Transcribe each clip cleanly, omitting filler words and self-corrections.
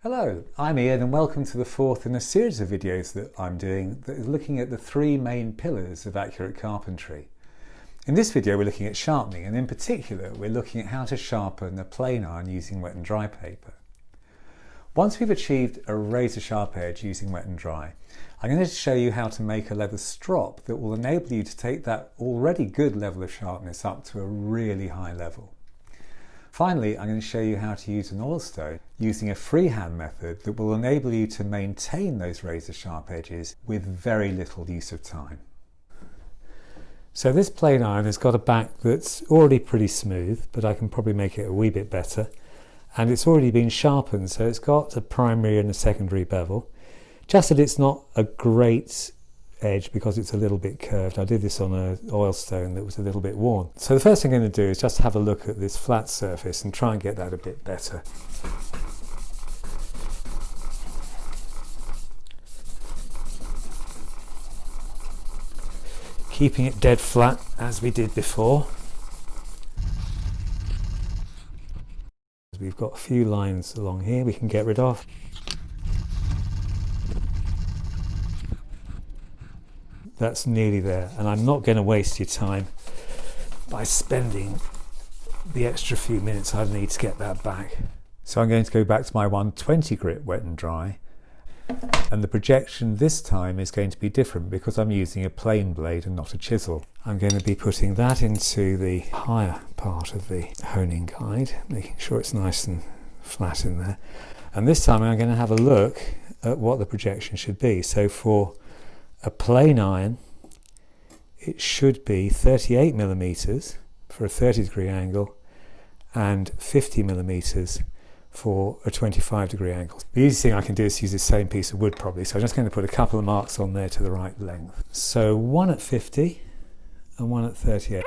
Hello, I'm Ian and welcome to the fourth in a series of videos that I'm doing that is looking at the three main pillars of accurate carpentry. In this video we're looking at sharpening, and in particular we're looking at how to sharpen a plane iron using wet and dry paper. Once we've achieved a razor sharp edge using wet and dry, I'm going to show you how to make a leather strop that will enable you to take that already good level of sharpness up to a really high level. Finally, I'm going to show you how to use an oilstone using a freehand method that will enable you to maintain those razor sharp edges with very little use of time. So this plane iron has got a back that's already pretty smooth, but I can probably make it a wee bit better. And it's already been sharpened, so it's got a primary and a secondary bevel. Just that it's not a great edge because it's a little bit curved. I did this on an oilstone that was a little bit worn. So the first thing I'm going to do is just have a look at this flat surface and try and get that a bit better. Keeping it dead flat as we did before. We've got a few lines along here we can get rid of. That's nearly there, and I'm not going to waste your time by spending the extra few minutes I need to get that back. So I'm going to go back to my 120 grit wet and dry, and the projection this time is going to be different because I'm using a plane blade and not a chisel. I'm going to be putting that into the higher part of the honing guide, making sure it's nice and flat in there. And this time I'm going to have a look at what the projection should be. So for a plane iron, it should be 38 millimeters for a 30-degree angle and 50 millimeters for a 25-degree angle. The easiest thing I can do is use the same piece of wood probably, so I'm just going to put a couple of marks on there to the right length. So one at 50 and one at 38.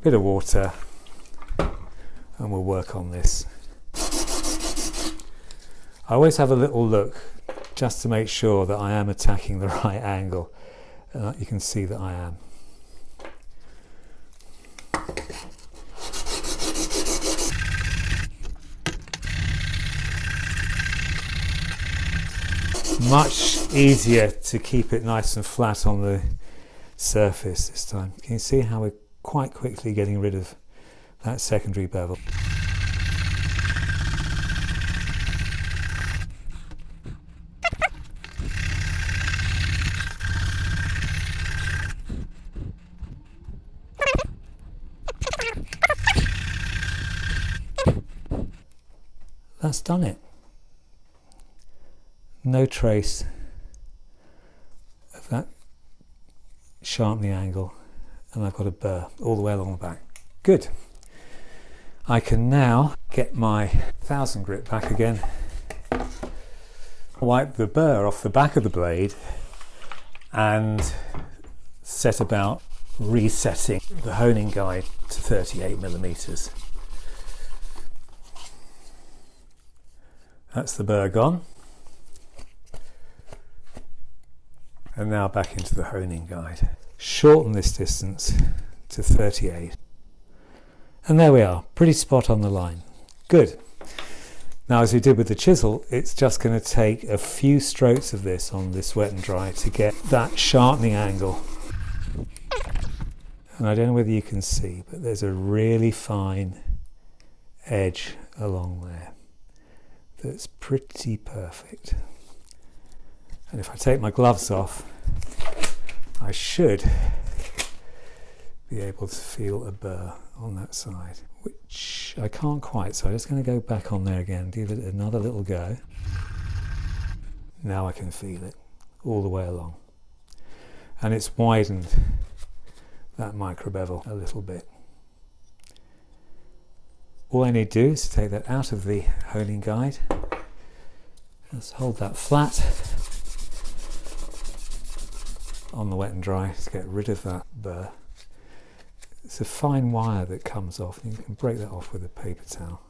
Bit of water and we'll work on this. I always have a little look just to make sure that I am attacking the right angle, and you can see that I am. Much easier to keep it nice and flat on the surface this time. Can you see how we're quite quickly getting rid of that secondary bevel? That's done it. No trace of that sharpening angle, and I've got a burr all the way along the back. Good. I can now get my 1000 grit back again, wipe the burr off the back of the blade and set about resetting the honing guide to 38 millimeters. That's the burr gone. And now back into the honing guide. Shorten this distance to 38. And there we are, pretty spot on the line. Good. Now, as we did with the chisel, it's just going to take a few strokes of this on this wet and dry to get that sharpening angle. And I don't know whether you can see, but there's a really fine edge along there that's pretty perfect. And if I take my gloves off, I should be able to feel a burr on that side, which I can't quite, so I'm just going to go back on there again, give it another little go. Now I can feel it all the way along. And it's widened that micro bevel a little bit. All I need to do is take that out of the honing guide. Just hold that flat on the wet and dry to get rid of that burr. It's a fine wire that comes off, and you can break that off with a paper towel.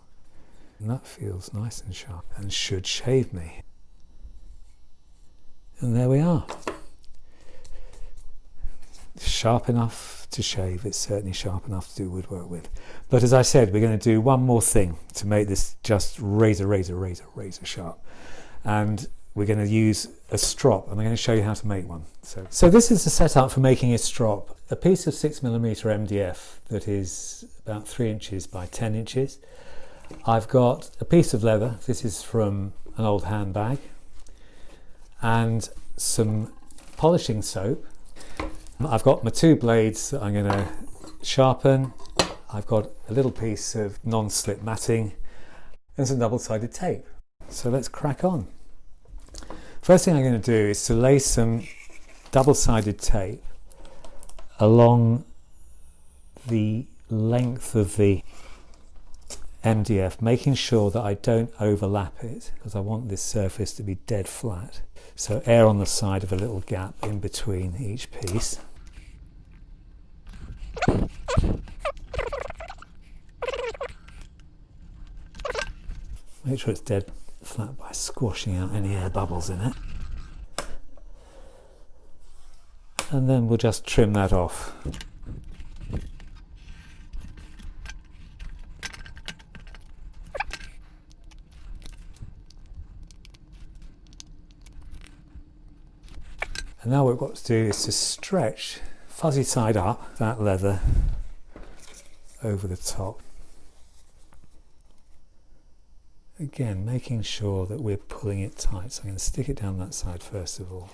And that feels nice and sharp and should shave me. And there we are. Sharp enough to shave. It's certainly sharp enough to do woodwork with. But as I said, we're going to do one more thing to make this just razor sharp. And we're going to use a strop, and I'm going to show you how to make one. So this is the setup for making a strop. A piece of 6mm MDF that is about 3 inches by 10 inches. I've got a piece of leather. This is from an old handbag. And some polishing soap. I've got my 2 blades that I'm going to sharpen. I've got a little piece of non-slip matting and some double-sided tape. So let's crack on. First thing I'm going to do is to lay some double-sided tape along the length of the MDF, making sure that I don't overlap it, because I want this surface to be dead flat. So err on the side of a little gap in between each piece. Make sure it's dead flat by squashing out any air bubbles in it. And then we'll just trim that off. And now what we've got to do is to stretch fuzzy side up that leather over the top. Again, making sure that we're pulling it tight. So I'm going to stick it down that side first of all.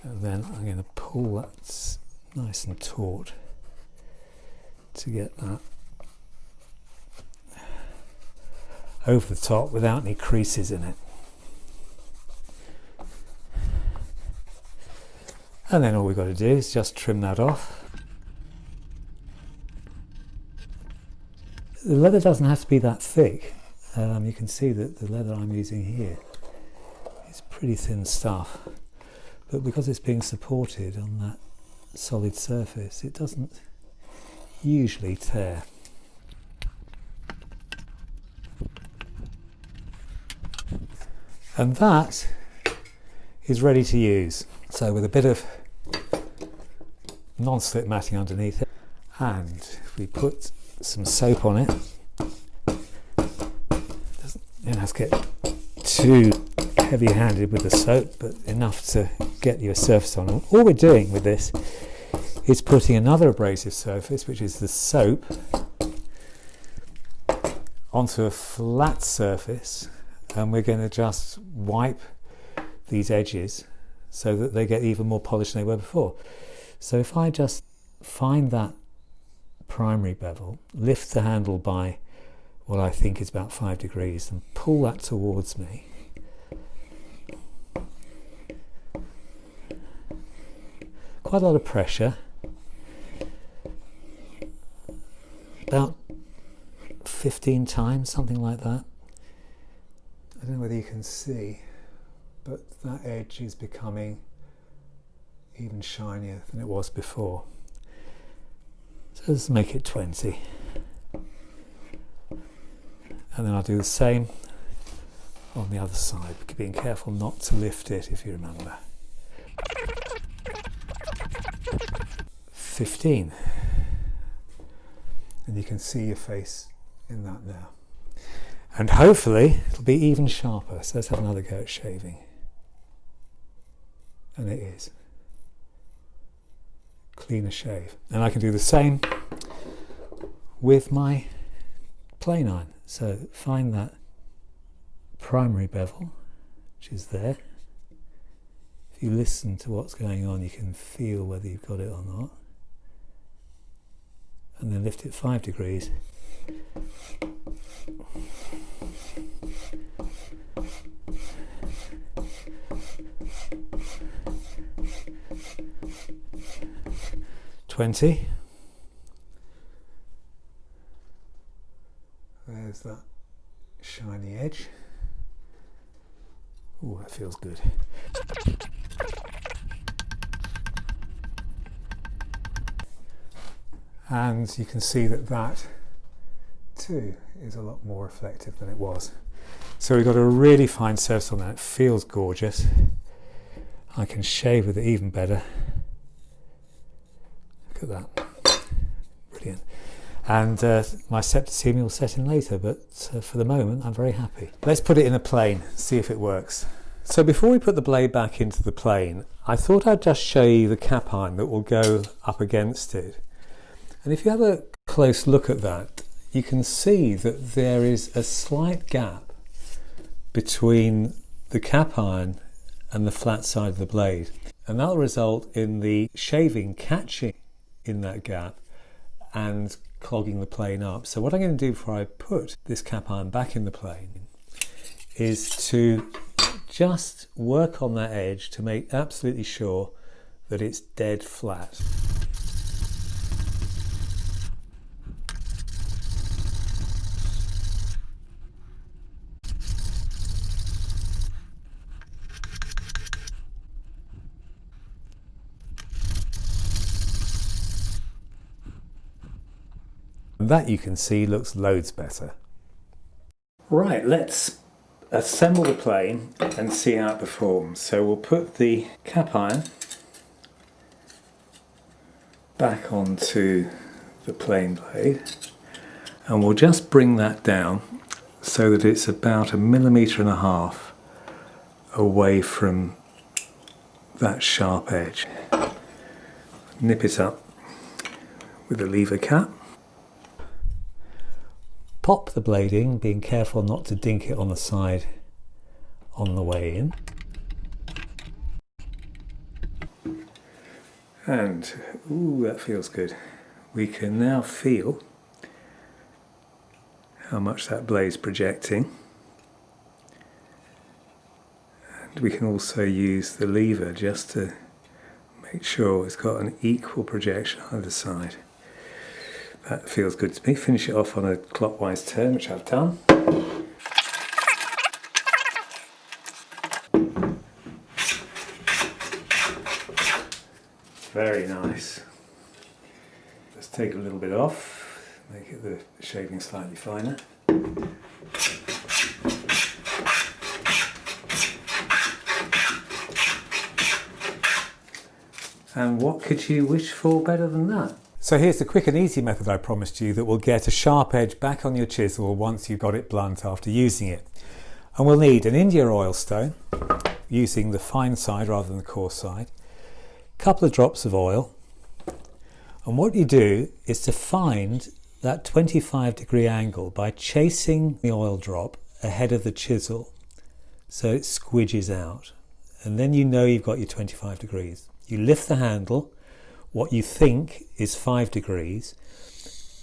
And then I'm going to pull that nice and taut to get that over the top without any creases in it. And then all we've got to do is just trim that off. The leather doesn't have to be that thick. You can see that the leather I'm using here is pretty thin stuff. But because it's being supported on that solid surface, it doesn't usually tear. And that is ready to use. So with a bit of non-slip matting underneath it, and if we put some soap on it, you don't have to get too heavy-handed with the soap, but enough to get you a surface on. All we're doing with this is putting another abrasive surface, which is the soap, onto a flat surface, and we're going to just wipe these edges so that they get even more polished than they were before. So if I just find that primary bevel, lift the handle by what I think is about 5 degrees and pull that towards me, quite a lot of pressure, about 15 times, something like that. I don't know whether you can see, but that edge is becoming even shinier than it was before. So let's make it 20. And then I'll do the same on the other side, being careful not to lift it, if you remember. 15. And you can see your face in that now. And hopefully it'll be even sharper. So let's have another go at shaving. And it is. Cleaner shave. And I can do the same with my plane iron. So find that primary bevel, which is there. If you listen to what's going on, you can feel whether you've got it or not. And then lift it 5 degrees. $20. There's that shiny edge. Oh, that feels good. And you can see that that too is a lot more reflective than it was. So we've got a really fine surface on that. It feels gorgeous. I can shave with it even better. Look at that. Brilliant. And my septicemia will set in later, but for the moment I'm very happy. Let's put it in a plane, see if it works. So before we put the blade back into the plane, I thought I'd just show you the cap iron that will go up against it. And if you have a close look at that, you can see that there is a slight gap between the cap iron and the flat side of the blade. And that'll result in the shaving catching in that gap and clogging the plane up. So what I'm going to do before I put this cap iron back in the plane is to just work on that edge to make absolutely sure that it's dead flat. And that, you can see, looks loads better. Right, let's assemble the plane and see how it performs. So we'll put the cap iron back onto the plane blade and we'll just bring that down so that it's about 1.5 millimeters away from that sharp edge. Nip it up with a lever cap. Pop the blade in, being careful not to dink it on the side on the way in. And, ooh, that feels good. We can now feel how much that blade's projecting. And we can also use the lever just to make sure it's got an equal projection on either side. That feels good to me. Finish it off on a clockwise turn, which I've done. Very nice. Let's take a little bit off, make it the shaving slightly finer. And what could you wish for better than that? So here's the quick and easy method I promised you that will get a sharp edge back on your chisel once you've got it blunt after using it. And we'll need an India oilstone, using the fine side rather than the coarse side, a couple of drops of oil, and what you do is to find that 25-degree angle by chasing the oil drop ahead of the chisel so it squidges out, and then you know you've got your 25 degrees. You lift the handle, what you think is 5 degrees,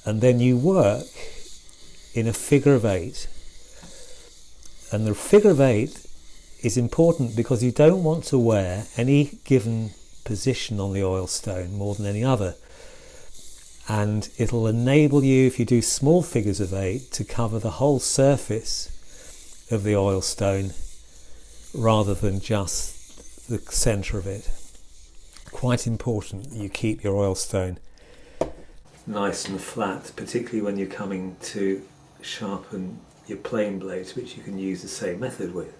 and then you work in a figure of 8. And the figure of 8 is important because you don't want to wear any given position on the oilstone more than any other. And it'll enable you, if you do small figures of 8, to cover the whole surface of the oilstone rather than just the centre of it. Quite important that you keep your oilstone nice and flat, particularly when you're coming to sharpen your plane blades, which you can use the same method with.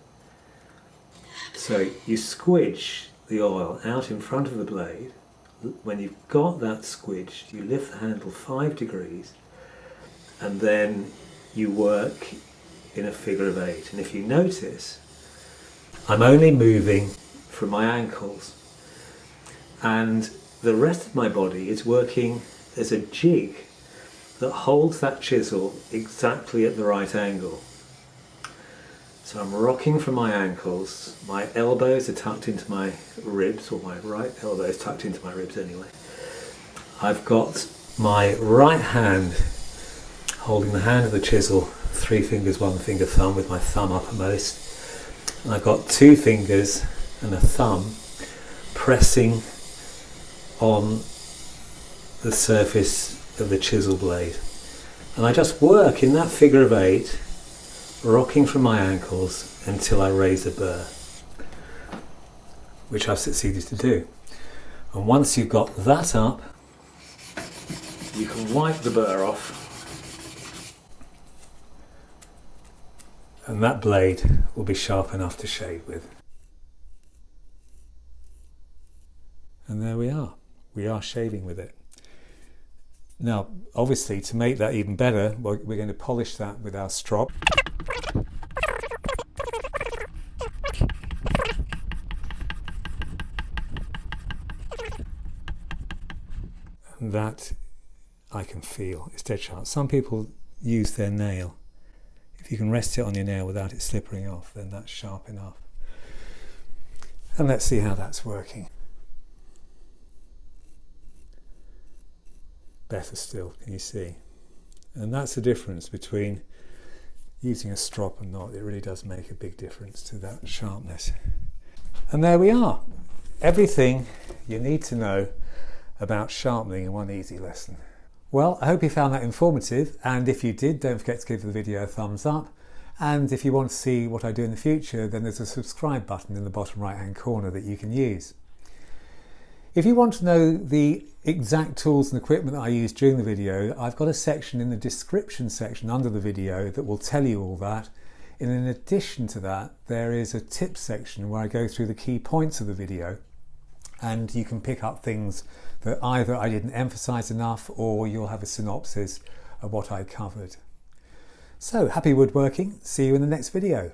So you squidge the oil out in front of the blade. When you've got that squidged, you lift the handle 5 degrees and then you work in a figure of 8. And if you notice, I'm only moving from my ankles, and the rest of my body is working as a jig that holds that chisel exactly at the right angle. So I'm rocking from my ankles, my elbows are tucked into my ribs, or my right elbow is tucked into my ribs anyway. I've got my right hand holding the hand of the chisel, 3 fingers, 1 finger, thumb, with my thumb uppermost. And I've got 2 fingers and a thumb pressing on the surface of the chisel blade. And I just work in that figure of 8, rocking from my ankles until I raise the burr, which I've succeeded to do. And once you've got that up, you can wipe the burr off And that blade will be sharp enough to shave with. And there we are shaving with it. Now obviously, to make that even better, we're going to polish that with our strop. And that I can feel, it's dead sharp. Some people use their nail. If you can rest it on your nail without it slippering off, then that's sharp enough. And let's see how that's working. Better still, can you see? And that's the difference between using a strop and not. It really does make a big difference to that sharpness. And there we are. Everything you need to know about sharpening in one easy lesson. Well, I hope you found that informative, and if you did, don't forget to give the video a thumbs up. And if you want to see what I do in the future, then there's a subscribe button in the bottom right hand corner that you can use. If you want to know the exact tools and equipment that I use during the video, I've got a section in the description section under the video that will tell you all that. And in addition to that, there is a tips section where I go through the key points of the video, and you can pick up things that either I didn't emphasize enough, or you'll have a synopsis of what I covered. So happy woodworking, see you in the next video.